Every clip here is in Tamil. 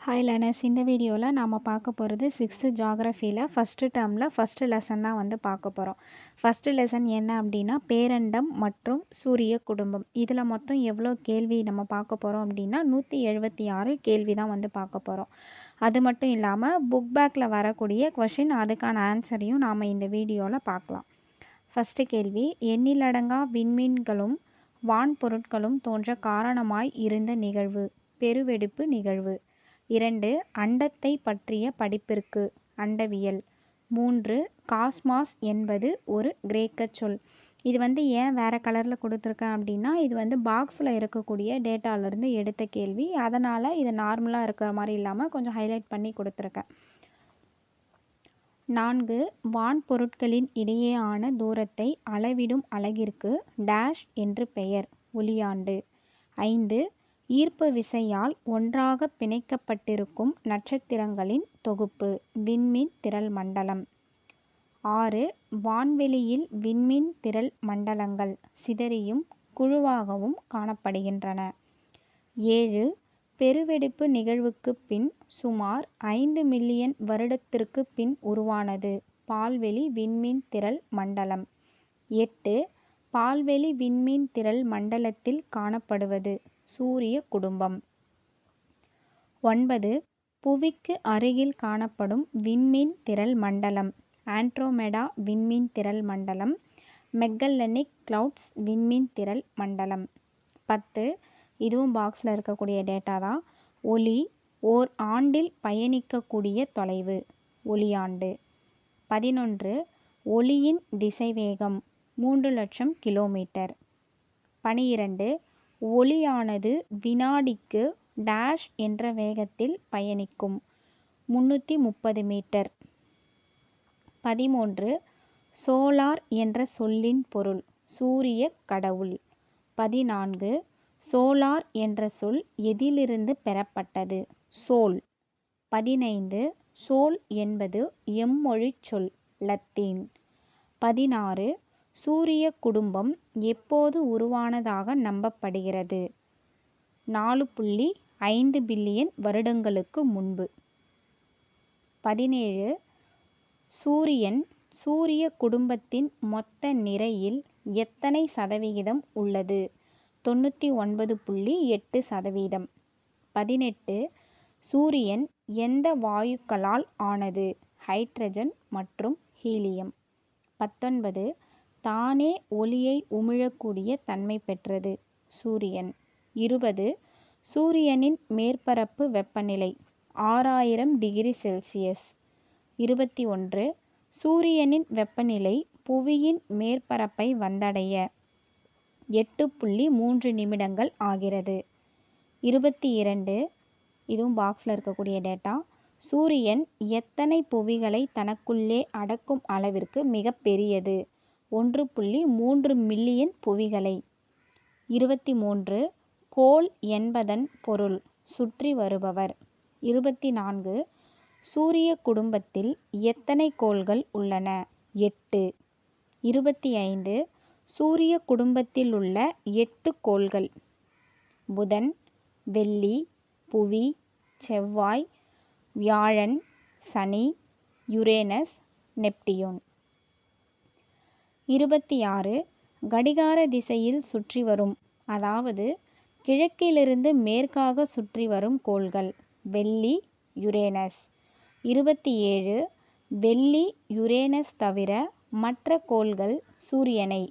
ஹாய் லேர்னர்ஸ், இந்த வீடியோவில் நாம் பார்க்க போகிறது 6th ஜாகிரஃபியில் ஃபஸ்ட்டு டேர்மில் ஃபஸ்ட்டு லெசன் தான் பார்க்க போகிறோம். ஃபஸ்ட்டு லெசன் என்ன அப்படின்னா பேரண்டம் மற்றும் சூரிய குடும்பம். இதில் மொத்தம் எவ்வளோ கேள்வி நம்ம பார்க்க போகிறோம் அப்படின்னா 176 கேள்வி தான் பார்க்க போகிறோம். அது மட்டும் இல்லாமல் புக் பேக்கில் வரக்கூடிய கொஷின், அதுக்கான ஆன்சரையும் நாம் இந்த வீடியோவில் பார்க்கலாம். ஃபஸ்ட்டு கேள்வி, எண்ணிலடங்கா விண்மீன்களும் வான்பொருட்களும் தோன்ற காரணமாய் இருந்த நிகழ்வு. பெருவெடிப்பு நிகழ்வு. 2. அண்டத்தை பற்றிய படிப்பிற்கு. அண்டவியல். 3. காஸ்மாஸ் என்பது ஒரு கிரேக்க சொல். இது ஏன் வேறு கலரில் கொடுத்துருக்கேன் அப்படின்னா, இது பாக்ஸில் இருக்கக்கூடிய டேட்டாவிலேருந்து எடுத்த கேள்வி. அதனால் இது நார்மலாக இருக்கிற மாதிரி இல்லாமல் கொஞ்சம் ஹைலைட் பண்ணி கொடுத்துருக்கேன். 4. வான்பொருட்களின் இடையேயான தூரத்தை அளவிடும் அலகிற்கு டேஷ் என்று பெயர். ஒளியாண்டு. 5. ஈர்ப்பு விசையால் ஒன்றாக பிணைக்கப்பட்டிருக்கும் நட்சத்திரங்களின் தொகுப்பு. விண்மீன் திரள் மண்டலம். 6. வான்வெளியில் விண்மீன் திரள் மண்டலங்கள் சிதறியும் குழுவாகவும் காணப்படுகின்றன. 7. பெருவெடிப்பு நிகழ்வுக்கு பின் சுமார் 5 மில்லியன் வருடத்திற்கு பின் உருவானது பால்வெளி விண்மீன் திரள் மண்டலம். 8. பால்வெளி விண்மீன் திரள் மண்டலத்தில் காணப்படுவது சூரிய குடும்பம். 9. புவிக்கு அருகில் காணப்படும் விண்மீன் திரள் மண்டலம். ஆண்ட்ரோமெடா விண்மீன் திரள் மண்டலம். மெக்கல்லனிக் கிளவுட்ஸ் விண்மீன் திரள் மண்டலம். 10. இதுவும் பாக்ஸில் இருக்கக்கூடிய டேட்டா தான். ஒளி ஓர் ஆண்டில் பயணிக்கக்கூடிய தொலைவு. ஒளியாண்டு. 11. ஒளியின் திசைவேகம் 3,00,000 கிலோமீட்டர். 12. ஒளியானது வினாடிக்கு டேஷ் என்ற வேகத்தில் பயணிக்கும் 330 மீட்டர். 13. சோலார் என்ற சொல்லின் பொருள் சூரிய கடவுள். 14. சோலார் என்ற சொல் எதிலிருந்து பெறப்பட்டது? சோல். 15. சோல் என்பது எம்மொழிச் சொல், லத்தீன். 16. சூரிய குடும்பம் எப்போது உருவானதாக நம்பப்படுகிறது? 4.5 பில்லியன் வருடங்களுக்கு முன்பு. 17. சூரியன் சூரிய குடும்பத்தின் மொத்த நிறையில் எத்தனை சதவிகிதம் உள்ளது? 99.8%. 18. சூரியன் எந்த வாயுக்களால் ஆனது? ஹைட்ரஜன் மற்றும் ஹீலியம். 19. தானே ஒளியை உமிழக்கூடிய தன்மை பெற்றது சூரியன். 20. சூரியனின் மேற்பரப்பு வெப்பநிலை 6000 டிகிரி செல்சியஸ். 21. சூரியனின் வெப்பநிலை புவியின் மேற்பரப்பை வந்தடைய 8.3 நிமிடங்கள் ஆகிறது. 22. இதுவும் பாக்ஸில் இருக்கக்கூடிய டேட்டா. சூரியன் எத்தனை புவிகளை தனக்குள்ளே அடக்கும் அளவிற்கு மிகப்பெரியது? 1.3 மில்லியன் புவிகளை. 23. கோள் என்பதன் பொருள் சுற்றி வருபவர். 24. சூரிய குடும்பத்தில் எத்தனை கோள்கள் உள்ளன? 8. 25. சூரிய குடும்பத்தில் உள்ள 8 கோள்கள்: புதன், வெள்ளி, புவி, செவ்வாய், வியாழன், சனி, யுரேனஸ், நெப்டியூன். 26. கடிகார திசையில் சுற்றி வரும், அதாவது கிழக்கிலிருந்து மேற்காக சுற்றி வரும் கோள்கள்: வெள்ளி, யுரேனஸ். 27. வெள்ளி, யுரேனஸ் தவிர மற்ற கோள்கள் சூரியனை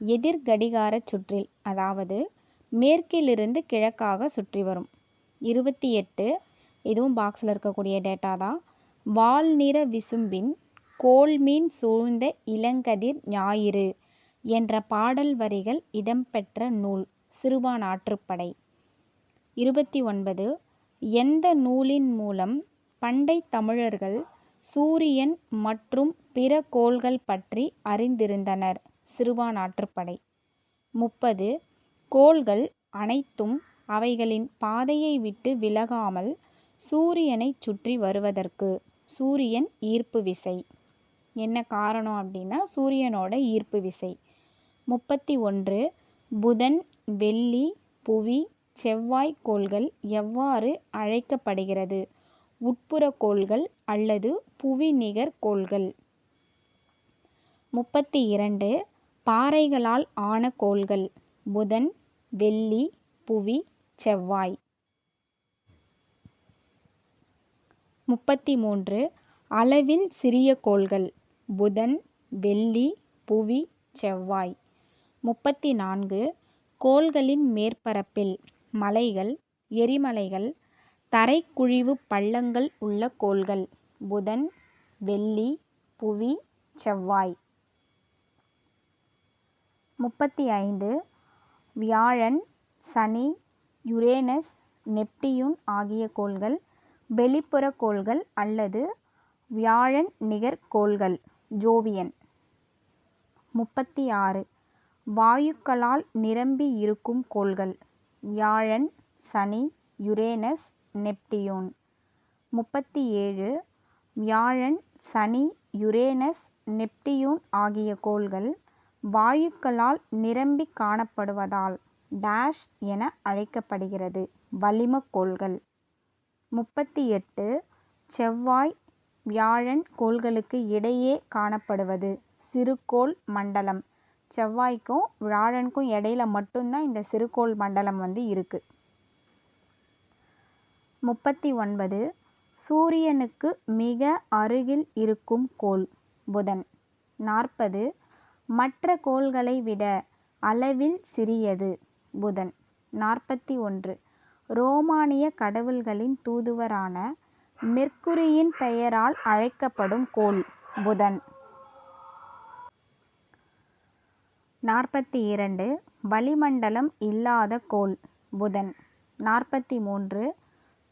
எதிர்கடிகார சுற்றில், அதாவது மேற்கிலிருந்து கிழக்காக சுற்றி வரும். 28. இதுவும் பாக்ஸில் இருக்கக்கூடிய டேட்டா தான். வால்நிற விசும்பின் கோள்மீன் சூழ்ந்த இளங்கதிர் ஞாயிறு என்ற பாடல் வரிகள் இடம்பெற்ற நூல் சிறுபானாற்றுப்படை. 29. எந்த நூலின் மூலம் பண்டை தமிழர்கள் சூரியன் மற்றும் பிற கோள்கள் பற்றி அறிந்திருந்தனர்? சிறுபானாற்றுப்படை. 30. கோள்கள் அனைத்தும் அவைகளின் பாதையை விட்டு விலகாமல் சூரியனை சுற்றி வருவதற்கு சூரியன் ஈர்ப்பு விசை. என்ன காரணம் அப்படின்னா சூரியனோட ஈர்ப்பு விசை. 31. புதன், வெள்ளி, புவி, செவ்வாய் கோள்கள் எவ்வாறு அழைக்கப்படுகிறது? உட்புற கோள்கள் அல்லது புவிநிகர் கோள்கள்? 32 பாறைகளால் ஆன கோள்கள். புதன், வெள்ளி, புவி, செவ்வாய். 33 அளவில் சிறிய கோள்கள். புதன், வெள்ளி, புவி, செவ்வாய். 34 கோள்களின் மேற்பரப்பில் மலைகள், எரிமலைகள், தரைக்குழிவு பள்ளங்கள் உள்ள கோள்கள். புதன், வெள்ளி, புவி, செவ்வாய். 35 வியாழன், சனி, யுரேனஸ், நெப்டியூன் ஆகிய கோள்கள் வெளிப்புற கோள்கள் அல்லது வியாழன் நிகர் கோள்கள். ஜோவியன். 36 வாயுக்களால் நிரம்பி இருக்கும் கோள்கள். வியாழன், சனி, யுரேனஸ், நெப்டியூன். 37 வியாழன், சனி, யுரேனஸ், நெப்டியூன் ஆகிய கோள்கள் வாயுக்களால் நிரம்பி காணப்படுவதால் டேஷ் என அழைக்கப்படுகிறது. வளிமக் கோள்கள். 38 செவ்வாய், வியாழன் கோள்களுக்கு இடையே காணப்படுவது சிறுகோள் மண்டலம். செவ்வாய்க்கும் வியாழனுக்கும் இடையில மட்டும்தான் இந்த சிறுகோள் மண்டலம் இருக்கு. 39 சூரியனுக்கு மிக அருகில் இருக்கும் கோள். புதன். 40 மற்ற கோள்களை விட அளவில் சிறியது. புதன். 41 ரோமானிய கடவுள்களின் தூதுவரான மெர்க்குரியின் பெயரால் அழைக்கப்படும் கோள். புதன். 42 வளிமண்டலம் இல்லாத கோள். புதன். 43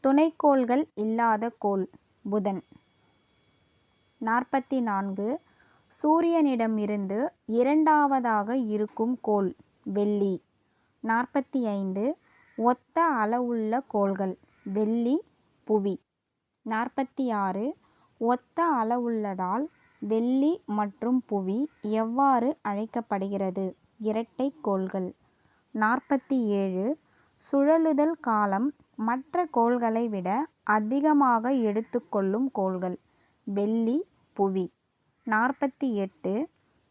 துணைக்கோள்கள் இல்லாத கோள். புதன். 44 சூரியனிடமிருந்து இரண்டாவதாக இருக்கும் கோள். வெள்ளி. 45 ஒத்த அளவுள்ள கோள்கள். வெள்ளி, புவி. 46 ஒத்த அளவுள்ளதால் வெள்ளி மற்றும் புவி எவ்வாறு அழைக்கப்படுகிறது? இரட்டை கோள்கள். 47 சுழலுதல் காலம் மற்ற கோள்களை விட அதிகமாக எடுத்துக்கொள்ளும் கோள்கள். வெள்ளி, புவி. 48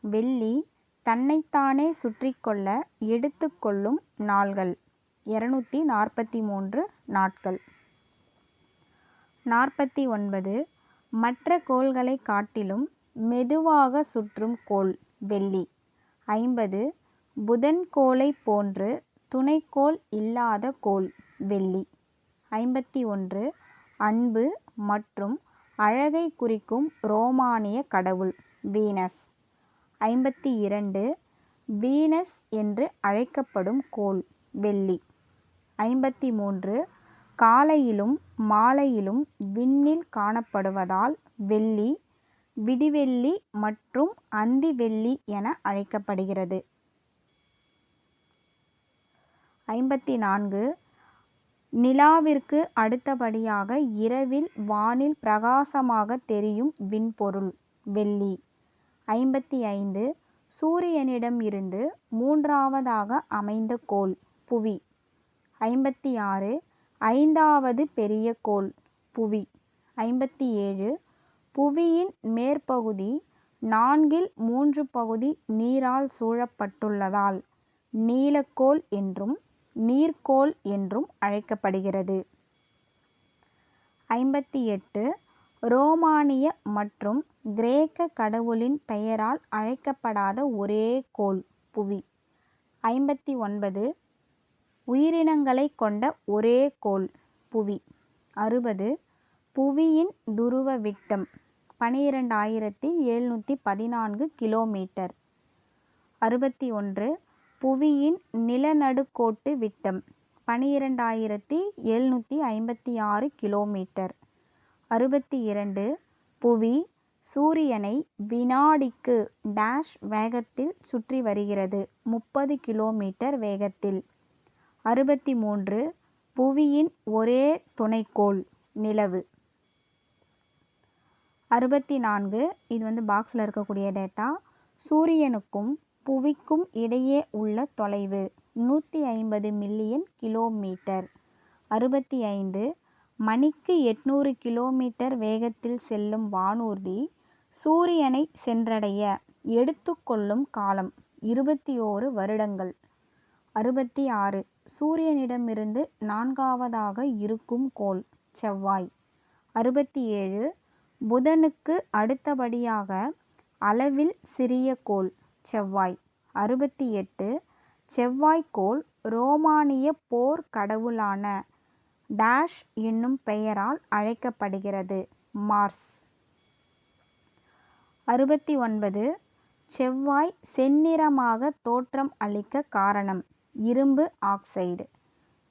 வெள்ளி தன்னைத்தானே சுற்றிக்கொள்ள எடுத்துக்கொள்ளும் நாள்கள். 243 நாட்கள். 49 மற்ற கோள்களை காட்டிலும் மெதுவாக சுற்றும் கோள். வெள்ளி. 50 புதன் கோளை போன்று துணைக்கோள் இல்லாத கோள். வெள்ளி. 51 அன்பு மற்றும் அழகை குறிக்கும் ரோமானிய கடவுள். வீனஸ். 52 வீனஸ் என்று அழைக்கப்படும் கோள். வெள்ளி. 53 காலையிலும் மாலையிலும் விண்ணில் காணப்படுவதால் வெள்ளி, விடிவெள்ளி மற்றும் அந்தி வெள்ளி என அழைக்கப்படுகிறது. 54 நிலாவிற்கு அடுத்தபடியாக இரவில் வானில் பிரகாசமாக தெரியும் விண்பொருள். வெள்ளி. 55 சூரியனிடம் இருந்து மூன்றாவதாக அமைந்த கோள். புவி. 56 ஐந்தாவது பெரிய கோள். புவி. 57 புவியின் மேற்பகுதி 4/3 பகுதி நீரால் சூழப்பட்டுள்ளதால் நீலக்கோள் என்றும் நீர்க்கோள் என்றும் அழைக்கப்படுகிறது. 58 ரோமானிய மற்றும் கிரேக்க கடவுளின் பெயரால் அழைக்கப்படாத ஒரே கோள். புவி. 59 உயிரினங்களை கொண்ட ஒரே கோள். புவி. 60 புவியின் துருவ விட்டம் 12,714 கிலோமீட்டர். 61 புவியின் நிலநடுக்கோட்டு விட்டம் 12,756 கிலோமீட்டர். 62 புவி சூரியனை வினாடிக்கு டேஷ் வேகத்தில் சுற்றி வருகிறது 30 கிலோமீட்டர் வேகத்தில். 63 புவியின் ஒரே துணைக்கோள். நிலவு. 64 இது பாக்ஸில் இருக்கக்கூடிய டேட்டா. சூரியனுக்கும் புவிக்கும் இடையே உள்ள தொலைவு 150 மில்லியன் கிலோமீட்டர். 65 மணிக்கு 800 கிலோமீட்டர் வேகத்தில் செல்லும் வானூர்தி சூரியனை சென்றடைய எடுத்துக்கொள்ளும் காலம் 21 வருடங்கள். 66 சூரியனிடமிருந்து நான்காவதாக இருக்கும் கோள் செவ்வாய். 67 புதனுக்கு அடுத்தபடியாக அளவில் சிறிய கோள் செவ்வாய். 68 செவ்வாய்க்கோள் ரோமானிய போர் கடவுளான டேஷ் என்னும் பெயரால் அழைக்கப்படுகிறது மார்ஸ். 69 செவ்வாய் செந்நிறமாக தோற்றம் அளிக்க காரணம் இரும்பு ஆக்சைடு.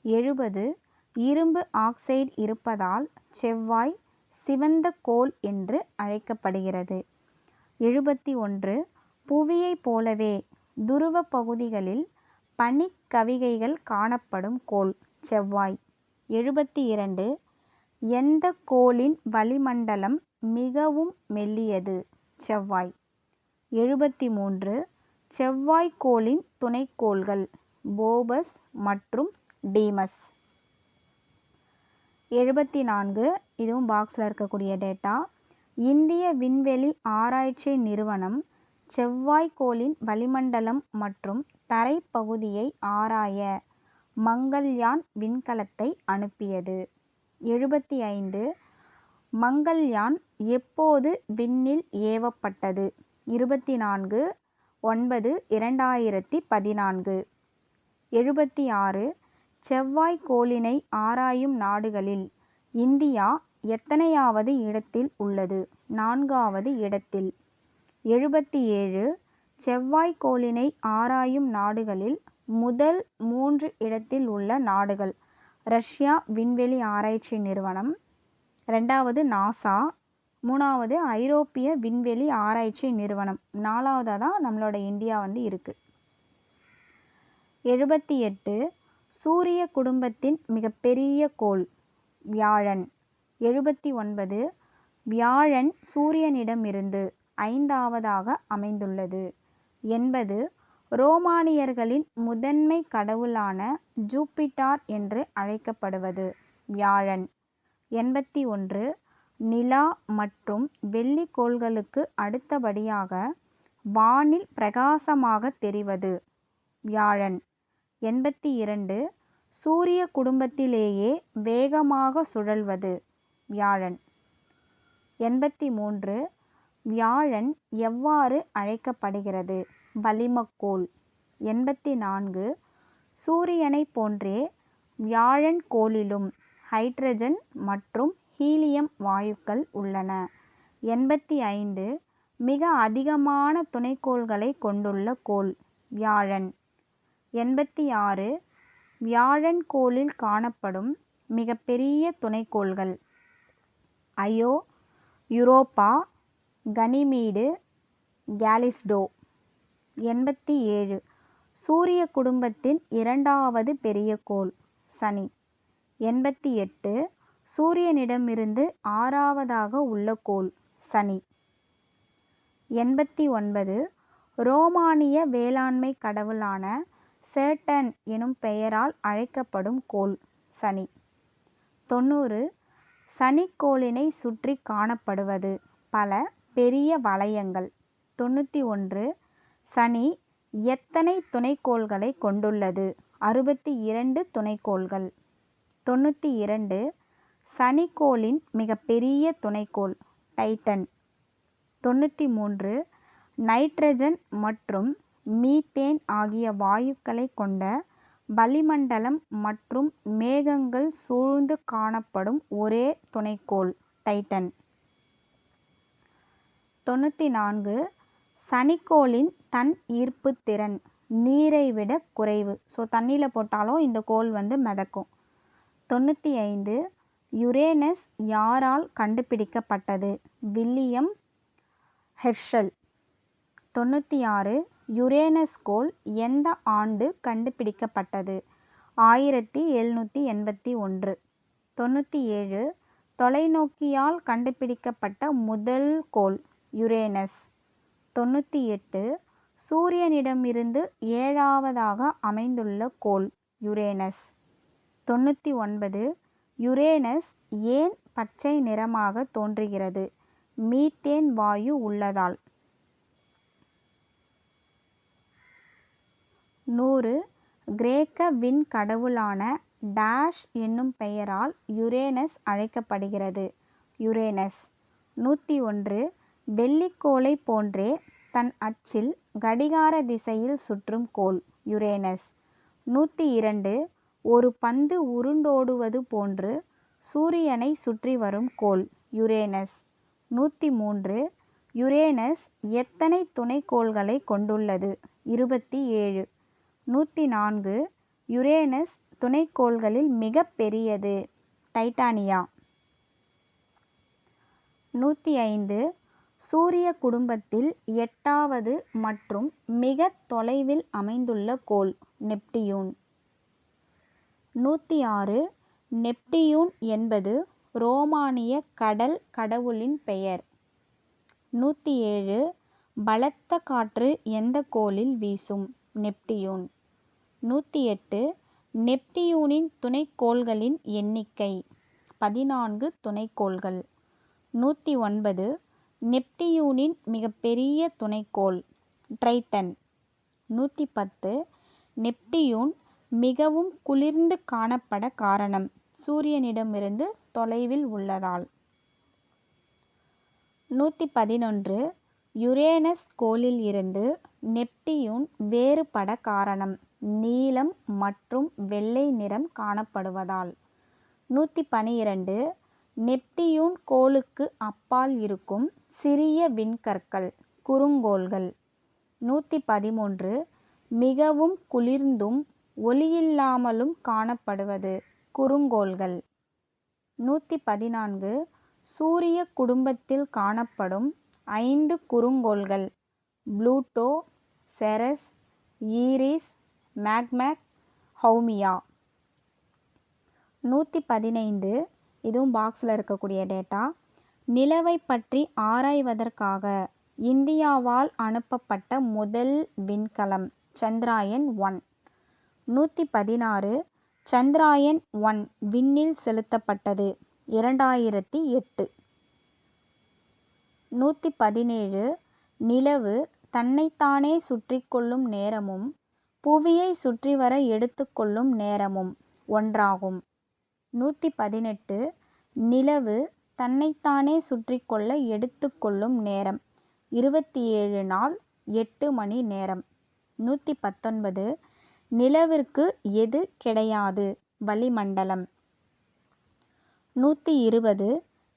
70 இரும்பு ஆக்சைடு இருப்பதால் செவ்வாய் சிவந்த கோள் என்று அழைக்கப்படுகிறது. 71 புவியைப் போலவே துருவ பகுதிகளில் பனிக்கவிகைகள் காணப்படும் கோள் செவ்வாய். 72 எந்த கோளின் வளிமண்டலம் மிகவும் மெல்லியது செவ்வாய். 73 செவ்வாய்க்கோளின் துணைக்கோள்கள் போபஸ் மற்றும் டீமஸ். 74 இதுவும் பாக்ஸில் இருக்கக்கூடிய டேட்டா. இந்திய விண்வெளி ஆராய்ச்சி நிறுவனம் செவ்வாய்க்கோளின் வளிமண்டலம் மற்றும் தரைப்பகுதியை ஆராய மங்கள்யான் விண்கலத்தை அனுப்பியது. 75 மங்கள்யான் எப்போது விண்ணில் ஏவப்பட்டது 24/9/2014. 76 செவ்வாய்க்கோளினை ஆராயும் நாடுகளில் இந்தியா எத்தனையாவது இடத்தில் உள்ளது 4வது இடத்தில். 77 செவ்வாய்க்கோளினை ஆராயும் நாடுகளில் முதல் 3 இடத்தில் உள்ள நாடுகள் ரஷ்யா விண்வெளி ஆராய்ச்சி நிறுவனம், 2வது நாசா, 3வது ஐரோப்பிய விண்வெளி ஆராய்ச்சி நிறுவனம், 4வதாக தான் நம்மளோட இந்தியா இருக்கு. 78 சூரிய குடும்பத்தின் மிகப்பெரிய கோள் வியாழன். 79 வியாழன் சூரியனிடமிருந்து 5வதாக அமைந்துள்ளது. 80 ரோமானியர்களின் முதன்மை கடவுளான ஜூபிட்டர் என்று அழைக்கப்படுவது வியாழன். 81 நிலா மற்றும் வெள்ளி கோள்களுக்கு அடுத்தபடியாக வானில் பிரகாசமாக தெரிவது வியாழன். 82 சூரிய குடும்பத்திலேயே வேகமாக சுழல்வது வியாழன். 83 வியாழன் எவ்வாறு அழைக்கப்படுகிறது வளிமக்கோள். 84 சூரியனைப் போன்றே வியாழன் கோளிலும் ஹைட்ரஜன் மற்றும் ஹீலியம் வாயுக்கள் உள்ளன. 85 மிக அதிகமான துணைக்கோள்களை கொண்டுள்ள கோள் வியாழன். 86 வியாழன் கோளில் காணப்படும் மிகப்பெரிய துணைக்கோள்கள் ஐயோ, யூரோப்பா, கனிமீடு, கேலிஸ்டோ. 87 சூரிய குடும்பத்தின் 2வது பெரிய கோள் சனி. 88 சூரியனிடமிருந்து 6வதாக உள்ள கோள் சனி. 89 ரோமானிய வேளாண்மை கடவுளான சேட்டன் எனும் பெயரால் அழைக்கப்படும் கோள் சனி. 90 சனிக்கோளினை சுற்றி காணப்படுவது பல பெரிய வளையங்கள். 91 சனி எத்தனை துணைக்கோள்களை கொண்டுள்ளது 62 துணைக்கோள்கள். 92 சனிக்கோளின் மிகப்பெரிய துணைக்கோள் டைட்டன். 93 நைட்ரஜன் மற்றும் மீத்தேன் ஆகிய வாயுக்களை கொண்ட வளிமண்டலம் மற்றும் மேகங்கள் சூழ்ந்து காணப்படும் ஒரே துணைக்கோள் டைட்டன். 94 சனிக்கோளின் தன் ஈர்ப்பு திறன் நீரை விட குறைவு. ஸோ தண்ணியில் போட்டாலும் இந்த கோள் மிதக்கும். 95 யுரேனஸ் யாரால் கண்டுபிடிக்கப்பட்டது வில்லியம் ஹெர்ஷல். 96 யுரேனஸ் கோள் எந்த ஆண்டு கண்டுபிடிக்கப்பட்டது 1781. 97 தொலைநோக்கியால் கண்டுபிடிக்கப்பட்ட முதல் கோள் யுரேனஸ். 98 சூரியனிடமிருந்து 7வதாக அமைந்துள்ள கோள் யுரேனஸ். 99. யுரேனஸ் ஏன் பச்சை நிறமாக தோன்றுகிறது? மீத்தேன் வாயு உள்ளதால். 100. கிரேக்க விண்கடவுளான டேஷ் என்னும் பெயரால் யுரேனஸ் அழைக்கப்படுகிறது? யுரேனஸ். 101. வெள்ளிக்கோளை போன்றே தன் அச்சில் கடிகார திசையில் சுற்றும் கோள் யுரேனஸ். 102. ஒரு பந்து உருண்டோடுவது போன்று சூரியனை சுற்றி வரும் கோள் யுரேனஸ். 103. யுரேனஸ் எத்தனை துணைக்கோள்களை கொண்டுள்ளது? 27. 104. யுரேனஸ் துணைக்கோள்களில் மிகப் பெரியது டைட்டானியா. 105. சூரிய குடும்பத்தில் 8வது மற்றும் மிக தொலைவில் அமைந்துள்ள கோள் நெப்டியூன். 106. நெப்டியூன் என்பது ரோமானிய கடல் கடவுளின் பெயர். 107. பலத்த காற்று எந்த கோளில் வீசும்? நெப்டியூன். 108. நெப்டியூனின் துணைக்கோள்களின் எண்ணிக்கை 14 துணைக்கோள்கள். 109. நெப்டியூனின் மிகப்பெரிய துணைக்கோள் ட்ரைட்டன். 110. நெப்டியூன் மிகவும் குளிர்ந்து காணப்பட காரணம் சூரியனிடமிருந்து தொலைவில் உள்ளதால். 111. யுரேனஸ் கோளில் இருந்து நெப்டியூன் வேறுபட காரணம் நீலம் மற்றும் வெள்ளை நிறம் காணப்படுவதால். 112. நெப்டியூன் கோளுக்கு அப்பால் இருக்கும் சிறிய விண்கற்கள் குறுங்கோள்கள். 113. மிகவும் குளிர்ந்தும் ஒளியில்லாமலும் காணப்படுவது குறுங்கோள்கள். 114. சூரிய குடும்பத்தில் காணப்படும் 5 குறுங்கோள்கள் புளூட்டோ, செரஸ், ஈரிஸ், மேக்மெக், ஹௌமியா. 115. இதுவும் பாக்ஸில் இருக்கக்கூடிய டேட்டா. நிலவை பற்றி ஆராய்வதற்காக இந்தியாவால் அனுப்பப்பட்ட முதல் விண்கலம் சந்திராயன் 1. 116. சந்திராயன் 1 விண்ணில் செலுத்தப்பட்டது 2008. 117. நிலவு தன்னைத்தானே சுற்றி கொள்ளும் நேரமும் புவியை சுற்றி வர எடுத்துக்கொள்ளும் நேரமும் ஒன்றாகும். 118. நிலவு தன்னைத்தானே சுற்றி கொள்ள எடுத்துக்கொள்ளும் நேரம் 27 நாள் 8 மணி நேரம். 119. நிலவிற்கு எது கிடையாது? வளிமண்டலம். 120.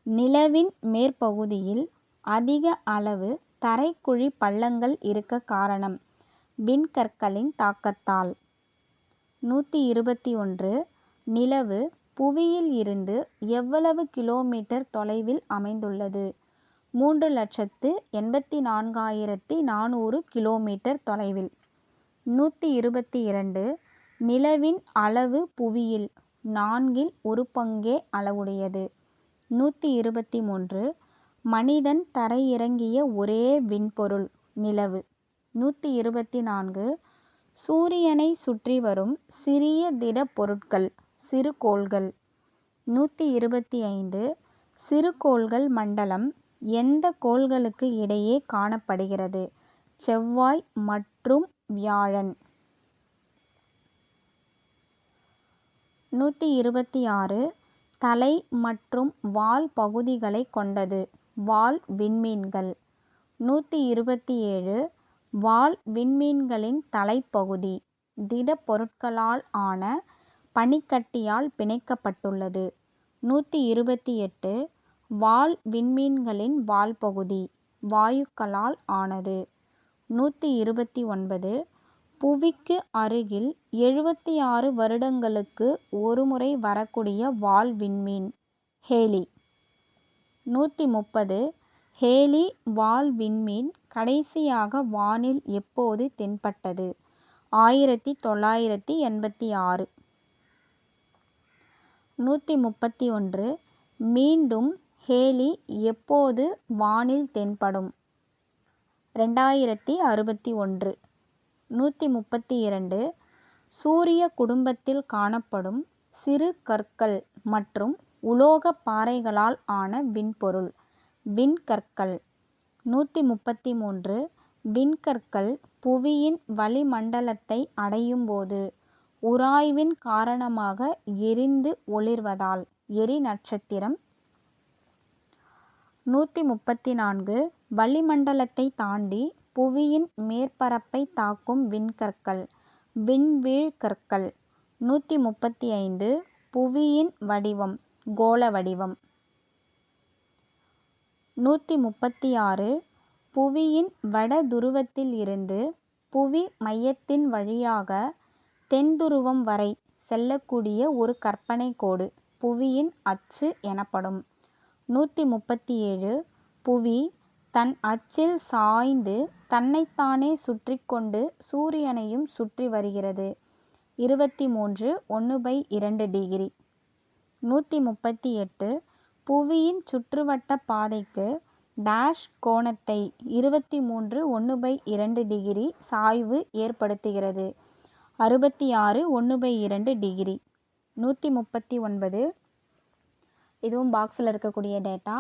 நிலவின் மேற்பகுதியில் அதிக அளவு தரைக்குழி பள்ளங்கள் இருக்க காரணம் விண்கற்களின் தாக்கத்தால். 121. நிலவு புவியில் இருந்து எவ்வளவு கிலோமீட்டர் தொலைவில் அமைந்துள்ளது? 3,84,400 கிலோமீட்டர் தொலைவில். 122. நிலவின் அளவு புவியில் 4 ஒரு பங்கே அளவுடையது. 123. மனிதன் தரையிறங்கிய ஒரே விண்பொருள் நிலவு. 124. சூரியனை சுற்றி வரும் சிறிய திட பொருட்கள் சிறுகோள்கள். 125. சிறுகோள்கள் மண்டலம் எந்த கோள்களுக்கு இடையே காணப்படுகிறது? செவ்வாய் மற்றும் வியாழன். 126. தலை மற்றும் வால் பகுதிகளை கொண்டது வால் விண்மீன்கள். 127. வால் விண்மீன்களின் தலைப்பகுதி திட பொருட்களால் ஆன பனிக்கட்டியால் பிணைக்கப்பட்டுள்ளது. 128. வால் விண்மீன்களின் வால்பகுதி வாயுக்களால் ஆனது. 129. புவிக்கு அருகில் 76 வருடங்களுக்கு ஒருமுறை வரக்கூடிய வால் விண்மீன் ஹேலி. 130. ஹேலி வால் விண்மீன் கடைசியாக வானில் எப்போது தென்பட்டது? 1986. 131. மீண்டும் ஹேலி எப்போது வானில் தென்படும்? 2061. 132. சூரிய குடும்பத்தில் காணப்படும் சிறு கற்கள் மற்றும் உலோக பாறைகளால் ஆன விண்பொருள். விண்கற்கள். 133. விண்கற்கள் புவியின் வளிமண்டலத்தை அடையும்போது உராய்வின் காரணமாக எரிந்து ஒளிர்வதால் எரி நட்சத்திரம். 134. வளிமண்டலத்தை தாண்டி புவியின் மேற்பரப்பை தாக்கும் விண்கற்கள். விண்வீழ் கற்கள். 135. புவியின் வடிவம் கோள வடிவம். 136. புவியின் வட துருவத்தில் இருந்து புவி மையத்தின் வழியாக தென்துருவம் வரை செல்லக்கூடிய ஒரு கற்பனை கோடு புவியின் அச்சு எனப்படும். 137. புவி தன் அச்சில் சாய்ந்து தன்னைத்தானே சுற்றி கொண்டு சூரியனையும் சுற்றி வருகிறது. 23. 1/2 டிகிரி. 138. புவியின் சுற்றுவட்ட பாதைக்கு டேஷ் கோணத்தை 23 1/2 டிகிரி சாய்வு ஏற்படுத்துகிறது. 66 1/2 டிகிரி. 139. இதுவும் பாக்ஸில் இருக்கக்கூடிய டேட்டா.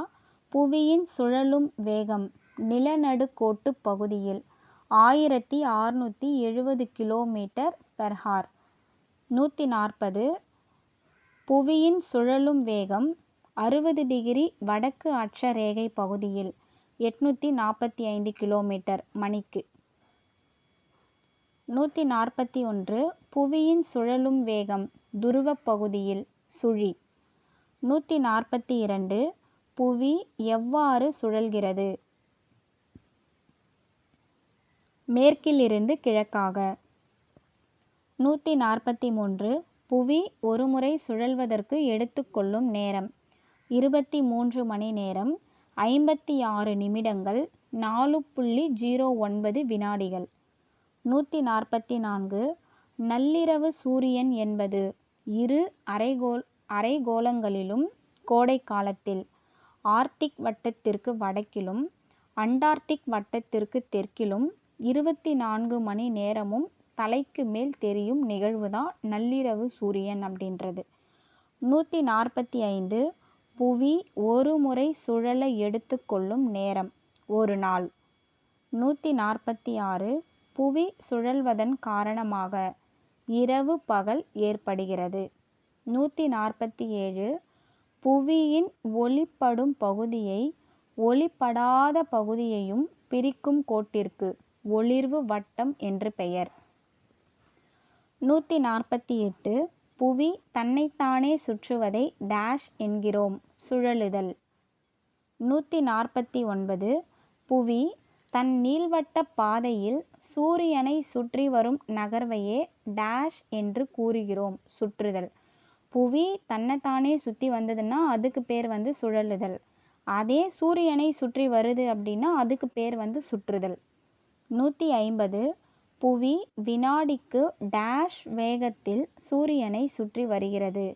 புவியின் சுழலும் வேகம் நிலநடுக்கோட்டு பகுதியில் 1670 km/h. 140. புவியின் சுழலும் வேகம் 60 டிகிரி வடக்கு அட்ச ரேகை பகுதியில் 845 km மணிக்கு. 141. புவியின் சுழலும் வேகம் துருவப் பகுதியில் சுழி. 142. புவி எவ்வாறு சுழல்கிறது? மேற்கிலிருந்து கிழக்காக. 143. புவி ஒருமுறை சுழல்வதற்கு எடுத்துக்கொள்ளும் நேரம் 23 மணி நேரம் 56 நிமிடங்கள் 4.09 வினாடிகள். 144. நள்ளிரவு சூரியன் என்பது இரு அரைகோளங்களிலும் கோடை காலத்தில் ஆர்க்டிக் வட்டத்திற்கு வடக்கிலும் அண்டார்டிக் வட்டத்திற்கு தெற்கிலும் 24 மணி நேரமும் தலைக்கு மேல் தெரியும் நிகழ்வுதான் நள்ளிரவு சூரியன் அப்படின்றது. 145. புவி ஒரு முறை சுழல எடுத்துக்கொள்ளும் நேரம் ஒரு நாள். 146. புவி சுழல்வதன் காரணமாக இரவு பகல் ஏற்படுகிறது. 147. புவியின் ஒளிப்படும் பகுதியை ஒளிப்படாத பகுதியையும் பிரிக்கும் கோட்டிற்கு ஒளிர்வு வட்டம் என்று பெயர். 148. புவி தன்னைத்தானே சுற்றுவதை டேஷ் என்கிறோம் சுழலுதல். 149. புவி தன் நீள்வட்ட பாதையில் சூரியனை சுற்றி வரும் நகர்வையே டேஷ் என்று கூறுகிறோம் சுற்றுதல். புவி தன்னைத்தானே சுற்றி வந்ததுன்னா அதுக்கு பேர் சுழலுதல். அதே சூரியனை சுற்றி வருது அப்படின்னா அதுக்கு பேர் சுற்றுதல். 150. புவி வினாடிக்கு டேஷ் வேகத்தில் சூரியனை சுற்றி வருகிறது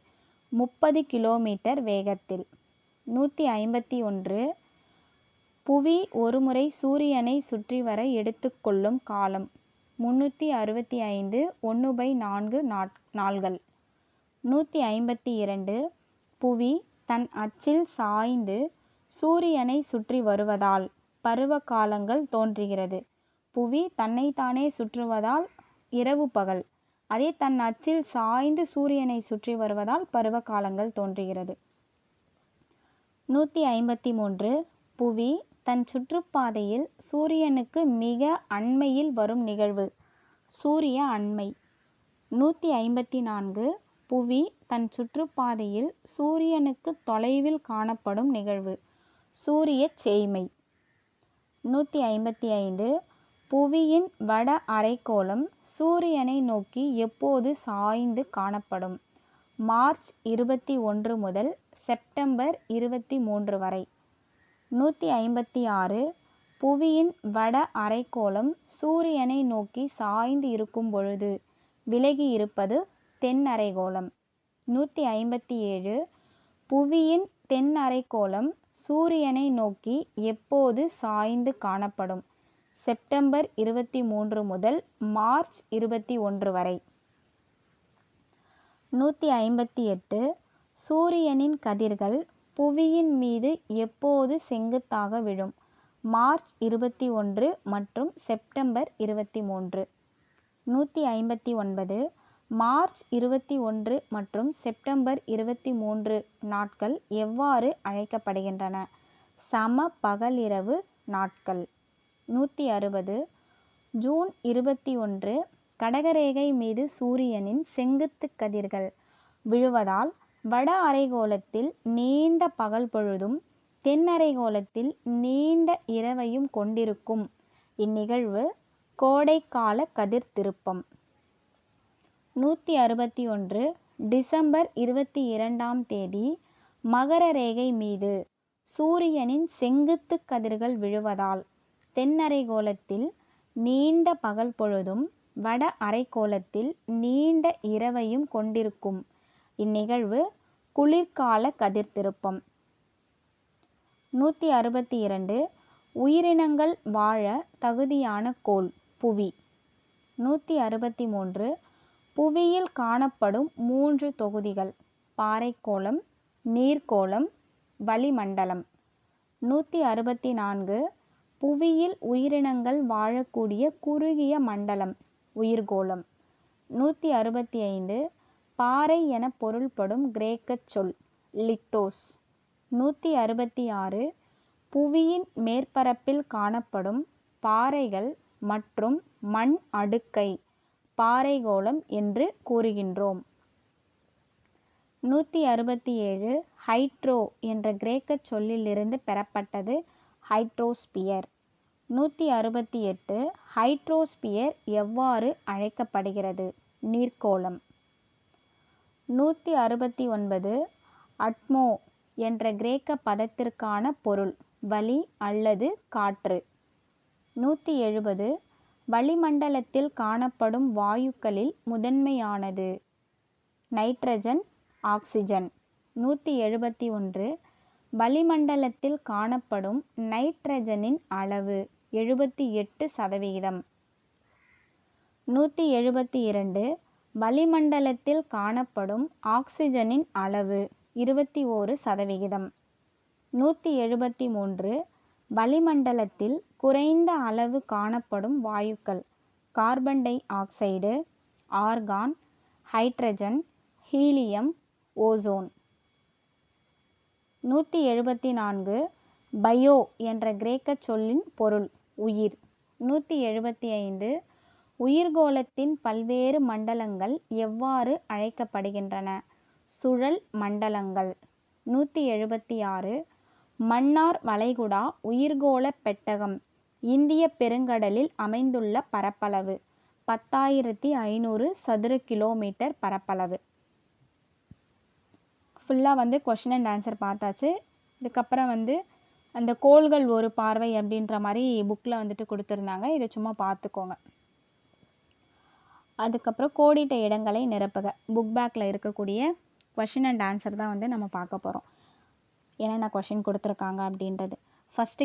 30 கிலோமீட்டர் வேகத்தில். 151. புவி ஒருமுறை சூரியனை சுற்றி வர எடுத்துக்கொள்ளும் காலம் 365 1/4 நாள்கள். 152. புவி தன் அச்சில் சாய்ந்து சூரியனை சுற்றி வருவதால் பருவ காலங்கள் தோன்றுகிறது. புவி தன்னைத்தானே சுற்றுவதால் இரவு பகல். அதே தன் அச்சில் சாய்ந்து சூரியனை சுற்றி வருவதால் பருவ காலங்கள் தோன்றுகிறது. 153. புவி தன் சுற்றுப்பாதையில் சூரியனுக்கு மிக அண்மையில் வரும் நிகழ்வு சூரிய அண்மை. 154. புவி தன் சுற்றுப்பாதையில் சூரியனுக்கு தொலைவில் காணப்படும் நிகழ்வு சூரிய சேய்மை. 155. புவியின் வட அரைக்கோளம் சூரியனை நோக்கி எப்போது சாய்ந்து காணப்படும்? மார்ச் 21 முதல் செப்டம்பர் 23 வரை. 156. புவியின் வட அரைக்கோளம் சூரியனை நோக்கி சாய்ந்து இருக்கும் பொழுது விலகி இருப்பது தென் அரைக்கோளம். 157. புவியின் தென் அரைக்கோளம் சூரியனை நோக்கி எப்போது சாய்ந்து காணப்படும்? செப்டம்பர் 23 முதல் மார்ச் 21 வரை. 158 சூரியனின் கதிர்கள் புவியின் மீது எப்போது செங்குத்தாக விழும்? மார்ச் 21 மற்றும் செப்டம்பர் 23. 159 மார்ச் 21 மற்றும் செப்டம்பர் 23 நாட்கள் எவ்வாறு அழைக்கப்படுகின்றன? சம பகலிரவு நாட்கள். 160 ஜூன் 21 கடகரேகை மீது சூரியனின் செங்குத்து கதிர்கள் விழுவதால் வட அரைக்கோளத்தில் நீண்ட பகல் பொழுதும் தென் அரைக்கோளத்தில் நீண்ட இரவையும் கொண்டிருக்கும். இந்நிகழ்வு கோடைக்கால கதிர் திருப்பம். 161 டிசம்பர் 22ஆம் தேதி மகர ரேகை மீது சூரியனின் செங்குத்து கதிர்கள் விழுவதால் தென் அரைக்கோளத்தில் நீண்ட பகல் பொழுதும் வட அரைக்கோளத்தில் நீண்ட இரவையும் கொண்டிருக்கும். இந்நிகழ்வு குளிர்கால கதிர் திருப்பம். 162 உயிரினங்கள் வாழ தகுதியான கோள் புவி. 163 புவியில் காணப்படும் 3 தொகுதிகள் பாறைக்கோளம், நீர்க்கோளம், வளிமண்டலம். 164 புவியில் உயிரினங்கள் வாழக்கூடிய குறுகிய மண்டலம் உயிர்கோளம். 165 பாறை என பொருள்படும் கிரேக்கச் சொல் லித்தோஸ். 166 புவியின் மேற்பரப்பில் காணப்படும் பாறைகள் மற்றும் மண் அடுக்கை பாறைகோளம் என்று கூறுகின்றோம். 167 ஹைட்ரோ என்ற கிரேக்கச் சொல்லிலிருந்து பெறப்பட்டது ஹைட்ரோஸ்பியர். 168 ஹைட்ரோஸ்பியர் எவ்வாறு அழைக்கப்படுகிறது? நீர்க்கோளம். 169 அட்மோ என்ற கிரேக்க பதத்திற்கான பொருள் வளி அல்லது காற்று. 170 வளிமண்டலத்தில் காணப்படும் வாயுக்களில் முதன்மையானது நைட்ரஜன், ஆக்சிஜன். 171 வளிமண்டலத்தில் காணப்படும் நைட்ரஜனின் அளவு 78%. 172 வளிமண்டலத்தில் காணப்படும் ஆக்சிஜனின் அளவு 21%. 173 வளிமண்டலத்தில் குறைந்த அளவு காணப்படும் வாயுக்கள் carbon di oxide, argon, hydrogen, helium, ozone. 174 bio என்ற கிரேக்கச் சொல்லின் பொருள் உயிர். 175 உயிர்கோளத்தின் பல்வேறு மண்டலங்கள் எவ்வாறு அழைக்கப்படுகின்றன? சுழல் மண்டலங்கள். 176 மன்னார் வளைகுடா உயிர்கோள பெட்டகம் இந்திய பெருங்கடலில் அமைந்துள்ள பரப்பளவு 10,500 சதுர கிலோமீட்டர் பரப்பளவு. ஃபுல்லாக கொஷின் அண்ட் ஆன்சர் பார்த்தாச்சு. இதுக்கப்புறம் அந்த கோள்கள் ஒரு பார்வை அப்படின்ற மாதிரி புக்கில் கொடுத்துருந்தாங்க. இதை சும்மா பார்த்துக்கோங்க. அதுக்கப்புறம் கோடிட்ட இடங்களை நிரப்புக. புக் பேக்கில் இருக்கக்கூடிய கொஷின் அண்ட் ஆன்சர் தான் நம்ம பார்க்க போகிறோம். என்னென்ன கொஷின் கொடுத்துருக்காங்க அப்படின்றது. ஃபஸ்ட்டு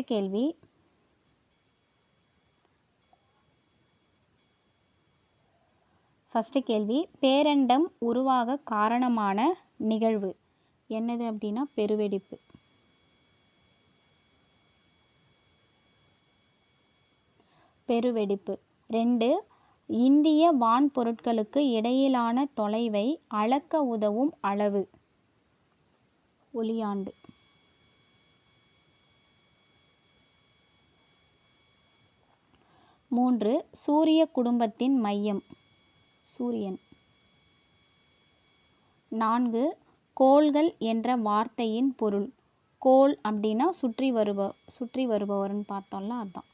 கேள்வி பேரண்டம் உருவாக காரணமான நிகழ்வு என்னது அப்படின்னா பெருவெடிப்பு. பெருவெடிப்பு. 2 இந்திய வான்பொருட்களுக்கு இடையிலான தொலைவை அளக்க உதவும் அளவு ஒளியாண்டு. 3 சூரிய குடும்பத்தின் மையம் சூரியன். 4 கோள்கள் என்ற வார்த்தையின் பொருள். கோள் அப்படின்னா சுற்றி வருபவர்னு பார்த்தோம்ல அதுதான்.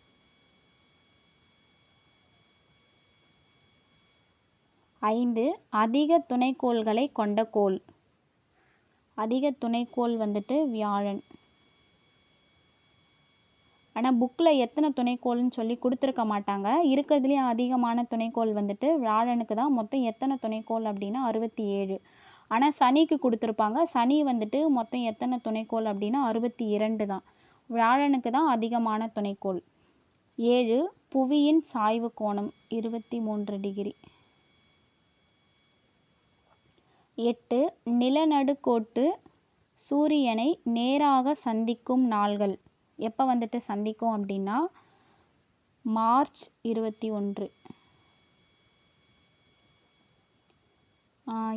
5 அதிக துணைக்கோள்களை கொண்ட கோள். அதிக துணைக்கோள் வியாழன். ஆனால் புக்கில் எத்தனை துணைக்கோள்னு சொல்லி கொடுத்துருக்க மாட்டாங்க. இருக்கிறதுலேயே அதிகமான துணைக்கோள் வியாழனுக்கு தான். மொத்தம் எத்தனை துணைக்கோள் அப்படின்னா 67. ஆனால் சனிக்கு கொடுத்துருப்பாங்க. சனி மொத்தம் எத்தனை துணைக்கோள் அப்படின்னா 62 தான். வியாழனுக்கு தான் அதிகமான துணைக்கோள். 7 புவியின் சாய்வு கோணம் 23 டிகிரி. 8 நிலநடுக்கோட்டு சூரியனை நேராக சந்திக்கும் நாள்கள் எப்போ வந்துட்டு சந்திக்கும் அப்படின்னா மார்ச் 21.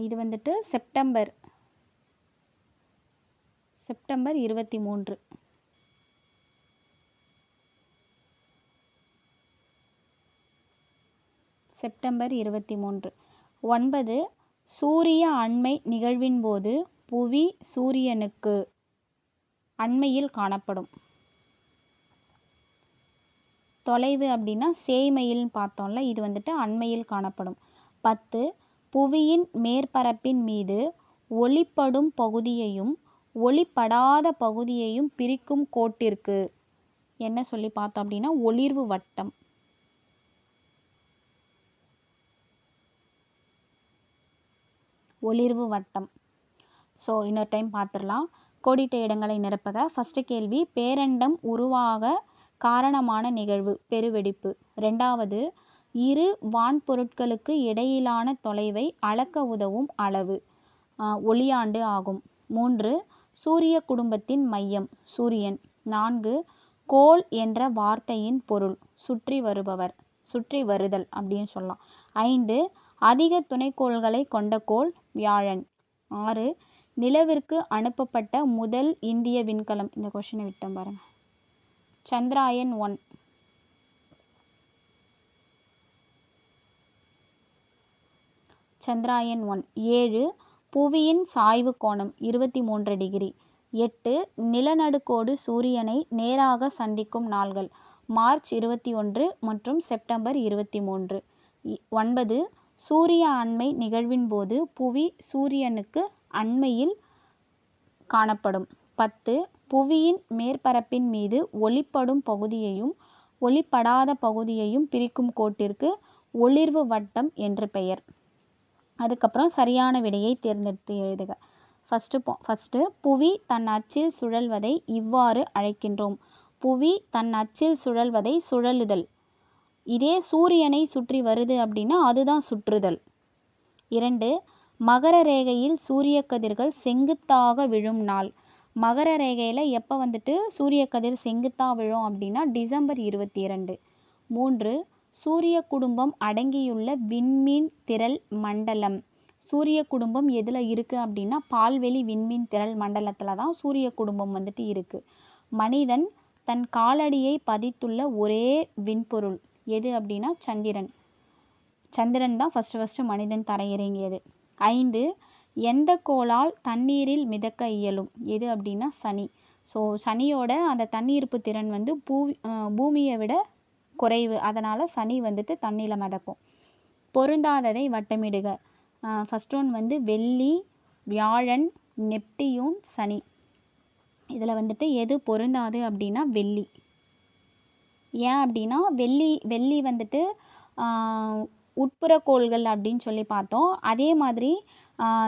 இது வந்துட்டு செப்டம்பர் 23. செப்டம்பர் 23. 9 சூரிய அண்மை நிகழ்வின் போது புவி சூரியனுக்கு அண்மையில் காணப்படும். தொலைவு அப்படின்னா சேய்மையில் பார்த்தோம்ல, இது வந்துட்டு அண்மையில் காணப்படும். 10 புவியின் மேற்பரப்பின் மீது ஒளிப்படும் பகுதியையும் ஒளிப்படாத பகுதியையும் பிரிக்கும் கோட்டிற்கு என்ன சொல்லி பார்த்தோம் அப்படின்னா ஒளிர்வு வட்டம். ஒளிர்வு வட்டம். ஸோ இன்னொரு டைம் பார்த்துடலாம். கோடிட்ட இடங்களை நிரப்புக. ஃபஸ்ட்டு கேள்வி, பேரண்டம் உருவாக காரணமான நிகழ்வு பெருவெடிப்பு. 2வது, இரு வான்பொருட்களுக்கு இடையிலான தொலைவை அளக்க உதவும் அளவு ஒளியாண்டு ஆகும். 3 சூரிய குடும்பத்தின் மையம் சூரியன். 4 கோள் என்ற வார்த்தையின் பொருள் சுற்றி வருபவர், சுற்றி வருதல் அப்படின்னு சொல்லலாம். 5 அதிக துணைக்கோள்களை கொண்ட கோள் வியாழன். 6 நிலவிற்கு அனுப்பப்பட்ட முதல் இந்திய விண்கலம், இந்த கொஸ்டினை விட்டோம் பாருங்க, சந்திராயன் 1. சந்திராயன் 1. 7 புவியின் சாய்வு கோணம் 23 டிகிரி. 8 நிலநடுக்கோடு சூரியனை நேராக சந்திக்கும் நாள்கள் மார்ச் 21 மற்றும் செப்டம்பர் 23. 9 சூரிய அண்மை நிகழ்வின் போது புவி சூரியனுக்கு அண்மையில் காணப்படும். 10 புவியின் மேற்பரப்பின் மீது ஒளிப்படும் பகுதியையும் ஒளிப்படாத பகுதியையும் பிரிக்கும் கோட்டிற்கு ஒளிர்வு வட்டம் என்று பெயர். அதுக்கப்புறம் சரியான விடையை தேர்ந்தெடுத்து எழுதுக. ஃபஸ்ட்டு புவி தன் அச்சில் சுழல்வதை இவ்வாறு அழைக்கின்றோம். புவி தன் அச்சில் சுழல்வதை சுழலுதல். இதே சூரியனை சுற்றி வருது அப்படின்னா அதுதான் சுற்றுதல். 2 மகர ரேகையில் சூரிய கதிர்கள் செங்குத்தாக விழும் நாள். மகர ரேகையில் எப்போ வந்துட்டு சூரிய கதிர் செங்குத்தாக விழும் அப்படின்னா டிசம்பர் 22. 3 சூரிய குடும்பம் அடங்கியுள்ள விண்மீன் திரள் மண்டலம். சூரிய குடும்பம் எதில் இருக்குது அப்படின்னா பால்வெளி விண்மீன் திரள் மண்டலத்தில் தான் சூரிய குடும்பம் வந்துட்டு இருக்குது. மனிதன் தன் காலடியை பதித்துள்ள ஒரே விண்பொருள் எது அப்படின்னா சந்திரன். சந்திரன் தான் ஃபஸ்ட்டு மனிதன் தரையிறங்கியது. 5 எந்த கோளால் தண்ணீரில் மிதக்க இயலும் எது அப்படின்னா சனி. ஸோ சனியோட அந்த தண்ணீர்ப்பு திறன் வந்து பூமியை விட குறைவு, அதனால் சனி வந்துட்டு தண்ணியில் மிதக்கும். பொருந்தாததை வட்டமிடுக. ஃபஸ்ட் ஒன் வந்து வெள்ளி, வியாழன், நெப்டியூன், சனி. இதில் வந்துட்டு எது பொருந்தாது அப்படின்னா வெள்ளி. ஏன் அப்படின்னா வெள்ளி வந்துட்டு உட்புற கோள்கள் அப்படின்னு சொல்லி பார்த்தோம். அதே மாதிரி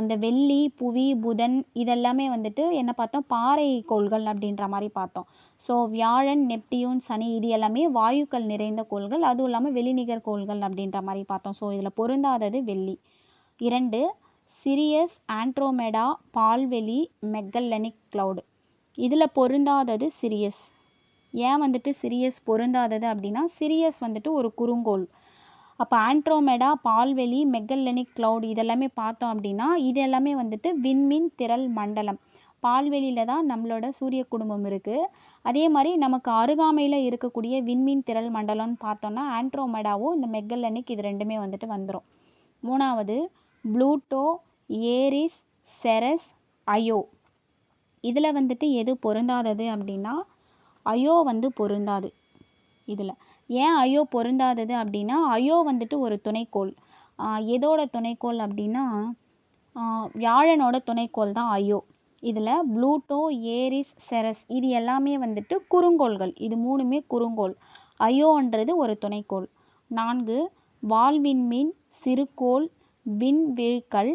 இந்த வெள்ளி, புவி, புதன் இதெல்லாமே வந்துட்டு என்ன பார்த்தோம், பாறை கோள்கள் அப்படின்ற மாதிரி பார்த்தோம். ஸோ வியாழன், நெப்டியூன், சனி இது எல்லாமே வாயுக்கள் நிறைந்த கோள்கள், அதுவும் இல்லாமல் வெளிநிகர் கோள்கள் அப்படின்ற மாதிரி பார்த்தோம். ஸோ இதில் பொருந்தாதது வெள்ளி. 2 சிரியஸ், ஆண்ட்ரோமெடா, பால்வெளி, மெக்கல்லனிக் கிளவுட். இதில் பொருந்தாதது சிரியஸ். ஏன் வந்துட்டு சிரியஸ் பொருந்தாதது அப்படின்னா சிரியஸ் வந்துட்டு ஒரு குறுங்கோள். அப்போ ஆண்ட்ரோமெடா, பால்வெளி, மெக்கல்லனிக் கிளவுட் இதெல்லாமே பார்த்தோம் அப்படின்னா இது எல்லாமே வந்துட்டு விண்மீன் திரள் மண்டலம். பால்வெளியில் தான் நம்மளோட சூரிய குடும்பம் இருக்குது. அதே மாதிரி நமக்கு அருகாமையில் இருக்கக்கூடிய விண்மீன் திரள் மண்டலம்னு பார்த்தோன்னா ஆண்ட்ரோமெடாவும் இந்த மெக்கல்லனிக் இது ரெண்டுமே வந்துட்டு வந்துடும். 3வது ப்ளூட்டோ, ஏரிஸ், செரஸ், அயோ. இதில் வந்துட்டு எது பொருந்தாதது அப்படின்னா அயோ வந்து பொருந்தாது இதில். ஏன் அயோ பொருந்தாதது அப்படின்னா அயோ வந்துட்டு ஒரு துணைக்கோள். எதோட துணைக்கோள் அப்படின்னா வியாழனோட துணைக்கோள் தான் அயோ. இதில் ப்ளூட்டோ, ஏரிஸ், செரஸ் இது எல்லாமே வந்துட்டு குறுங்கோள்கள். இது 3மே குறுங்கோள். அயோன்றது ஒரு துணைக்கோள். 4 வால்விண்மீன், சிறுகோள், விண்வீழ்க்கல்,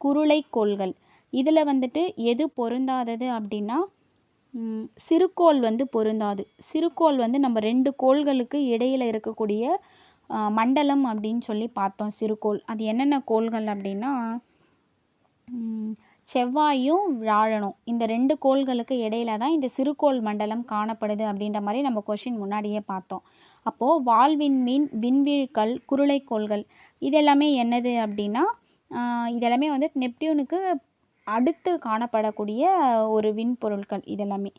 குருளைக்கோள்கள். இதில் வந்துட்டு எது பொருந்தாதது அப்படின்னா சிறுகோள் வந்து பொருந்தாது. சிறுகோள் வந்து நம்ம 2 கோள்களுக்கு இடையில இருக்கக்கூடிய மண்டலம் அப்படின்னு சொல்லி பார்த்தோம் சிறுகோள். அது என்னென்ன கோள்கள் அப்படின்னா செவ்வாயும் வியாழனும். இந்த 2 கோள்களுக்கு இடையில தான் இந்த சிறுகோள் மண்டலம் காணப்படுது அப்படின்ற மாதிரி நம்ம கொஷின் முன்னாடியே பார்த்தோம். அப்போது வால்விண்மீன், விண்வீழ்கல், குருளைக்கோள்கள் இதெல்லாமே என்னது அப்படின்னா இதெல்லாமே வந்து நெப்டியூனுக்கு அடுத்து காணப்படக்கூடிய ஒரு விண்பொருட்கள் இதெல்லாமே.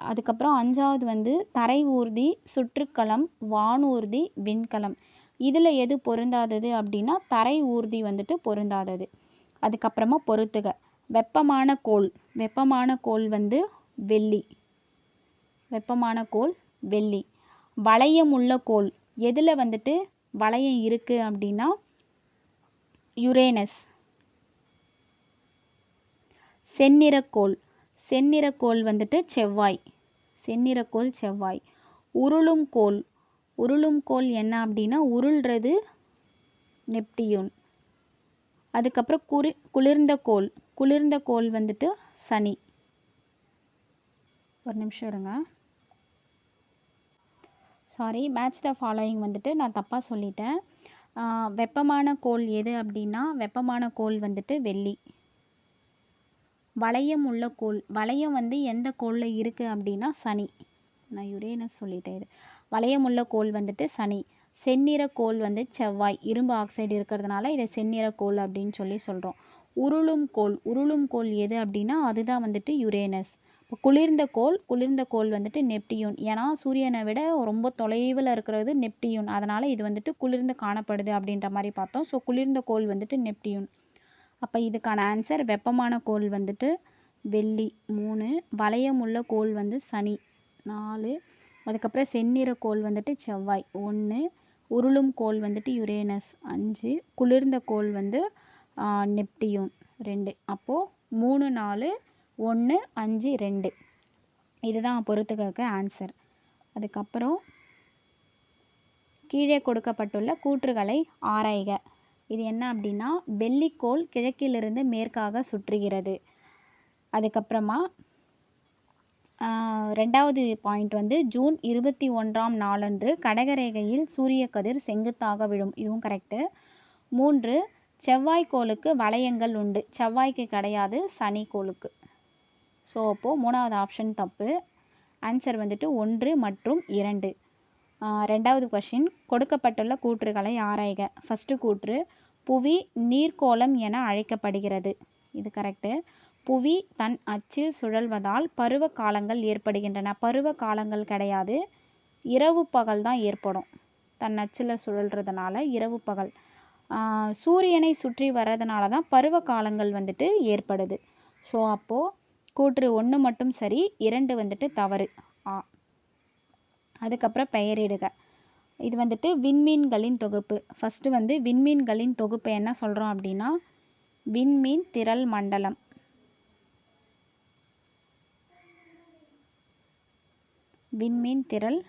அதுக்கப்புறம் 5வது வந்து தரை ஊர்தி, சுற்றுக்கலம், வானூர்தி, விண்கலம். இதில் எது பொருந்தாதது அப்படின்னா தரை ஊர்தி வந்துட்டு பொருந்தாதது. அதுக்கப்புறமா பொறுத்துக. வெப்பமான கோள். வெப்பமான கோள் வந்து வெள்ளி. வெப்பமான கோள் வெள்ளி. வளையம் உள்ள கோள். எதில் வந்துட்டு வளையம் இருக்குது அப்படின்னா யுரேனஸ். செந்நிறக்கோள். செந்நிறக்கோள் வந்துட்டு செவ்வாய். செந்நிறக்கோள் செவ்வாய். உருளும் கோள். உருளும் கோள் என்ன அப்படின்னா உருள்றது நெப்டியூன். அதுக்கப்புறம் குளிர்ந்த கோள். குளிர்ந்த கோள் வந்துட்டு சனி. ஒரு நிமிஷம் இருங்க. சாரி, மேட்ச் த ஃபாலோயிங் வந்துட்டு நான் தப்பாக சொல்லிட்டேன். வெப்பமான கோள் எது அப்படின்னா வெப்பமான கோள் வந்துட்டு வெள்ளி. வளையம் உள்ள கோள். வளையம் வந்து எந்த கோளில் இருக்குது அப்படின்னா சனி. நான் யுரேனஸ் சொல்லிட்டேன். இது வளையம் உள்ள கோள் வந்துட்டு சனி. செந்நிற கோள் வந்து செவ்வாய். இரும்பு ஆக்சைடு இருக்கிறதுனால இதை செந்நிற கோள் அப்படின்னு சொல்லி சொல்கிறோம். உருளும் கோள். உருளும் கோள் எது அப்படின்னா அதுதான் வந்துட்டு யுரேனஸ். இப்போ குளிர்ந்த கோள் வந்துட்டு நெப்டியூன். ஏன்னா சூரியனை விட ரொம்ப தொலைவில் இருக்கிறது நெப்டியூன். அதனால் இது வந்துட்டு குளிர்ந்து காணப்படுது அப்படின்ற மாதிரி பார்த்தோம். ஸோ குளிர்ந்த கோள் வந்துட்டு நெப்டியூன். அப்போ இதுக்கான ஆன்சர் வெப்பமான கோள் வந்துட்டு வெள்ளி 3, வளையம் உள்ள கோள் வந்து சனி 4, அதுக்கப்புறம் செந்நிற கோள் வந்துட்டு செவ்வாய் 1, உருளும் கோள் வந்துட்டு யுரேனஸ் 5, குளிர்ந்த கோள் வந்து நெப்டியூன் 2. அப்போது 3, 4, 1, 5, 2 இதுதான் பொறுத்துக்க ஆன்சர். அதுக்கப்புறம் கீழே கொடுக்கப்பட்டுள்ள கூற்றுகளை ஆராய்க. இது என்ன அப்படின்னா வெள்ளிக்கோள் கிழக்கிலிருந்து மேற்காக சுற்றுகிறது. அதுக்கப்புறமா 2வது பாயிண்ட் வந்து ஜூன் 21ஆம் நாளன்று கடகரேகையில் சூரிய கதிர் செங்குத்தாக விழும். இதுவும் கரெக்டு. 3, செவ்வாய்க்கோளுக்கு வளையங்கள் உண்டு. செவ்வாய்க்கு கிடையாது, சனிக்கோளுக்கு. ஸோ அப்போது 3வது ஆப்ஷன் தப்பு. ஆன்சர் வந்துட்டு 1 மற்றும் 2. 2வது கொஷின் கொடுக்கப்பட்டுள்ள கூற்றுகளை ஆராய்க. ஃபஸ்ட்டு கூற்று புவி நீர்க்கோளம் என அழைக்கப்படுகிறது. இது கரெக்டு. புவி தன் அச்சில் சுழல்வதால் பருவ காலங்கள் ஏற்படுகின்றன. பருவ காலங்கள் கிடையாது, இரவு பகல் தான் ஏற்படும். தன் அச்சில் சுழல்றதுனால இரவு பகல். சூரியனை சுற்றி வர்றதுனால தான் பருவ காலங்கள் வந்துட்டு ஏற்படுது. ஸோ அப்போது கூற்று 1 மட்டும் சரி, 2 வந்துட்டு தவறு. அதுக்கப்புறம் பெயரிடுக. இது வந்துட்டு விண்மீன்களின் தொகுப்பு. ஃபஸ்ட்டு வந்து விண்மீன்களின் தொகுப்பு என்ன சொல்கிறோம் அப்படின்னா விண்மீன் திரள் மண்டலம். விண்மீன் திரள்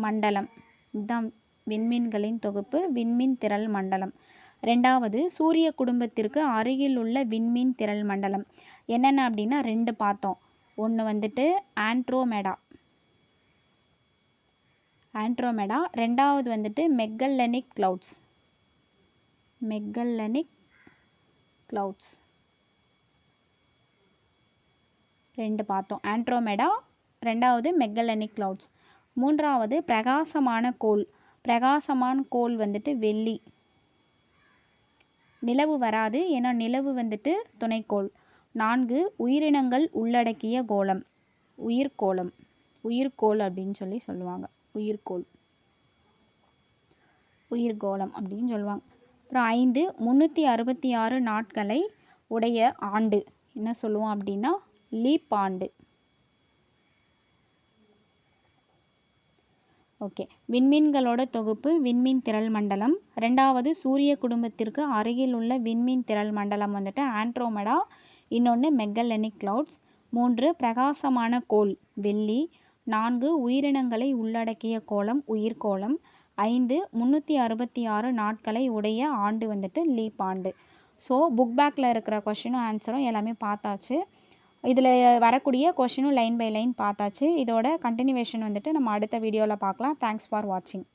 மண்டலம் இதுதான் விண்மீன்களின் தொகுப்பு, விண்மீன் திரள் மண்டலம். 2வது சூரிய குடும்பத்திற்கு அருகில் உள்ள விண்மீன் திரள் மண்டலம் என்னென்ன அப்படின்னா 2 பார்த்தோம். ஒன்று வந்துட்டு ஆண்ட்ரோமெடா. 2வது வந்துட்டு மெக்கல்லனிக் கிளவுட்ஸ். 2 பார்த்தோம். ஆண்ட்ரோமெடா, 2வது மெக்கல்லனிக் கிளவுட்ஸ். 3வது பிரகாசமான கோள். பிரகாசமான கோள் வந்துட்டு வெள்ளி. நிலவு வராது, ஏன்னா நிலவு வந்துட்டு துணைக்கோள். 4 உயிரினங்கள் உள்ளடக்கிய கோளம். உயிர்கோள் அப்படின்னு சொல்லி சொல்லுவாங்க. உயிர்கோளம் அப்படின்னு சொல்லுவாங்க. அப்புறம் 5 366 நாட்களை உடைய ஆண்டு என்ன சொல்லுவோம் அப்படின்னா லீப் ஆண்டு. ஓகே, விண்மீன்களோட தொகுப்பு விண்மீன் திரள் மண்டலம். 2வது சூரிய குடும்பத்திற்கு அருகில் உள்ள விண்மீன் திரள் மண்டலம் வந்துட்டு ஆண்ட்ரோமெடா, இன்னொன்று மெக்கல்லனிக் கிளவுட்ஸ். 3 பிரகாசமான கோள் வெள்ளி. 4 உயிரினங்களை உள்ளடக்கிய கோளம் உயிர்கோளம். 5 366 நாட்களை உடைய ஆண்டு வந்துட்டு லீப் ஆண்டு. ஸோ புக் பேக்கில் இருக்கிற கொஷினும் ஆன்சரும் எல்லாமே பார்த்தாச்சு. இதில் வரக்கூடிய கொஷினும் லைன் பை லைன் பார்த்தாச்சு. இதோட கண்டினியூவேஷன் வந்துட்டு நம்ம அடுத்த வீடியோவில் பார்க்கலாம். தேங்க்ஸ் ஃபார் வாட்சிங்.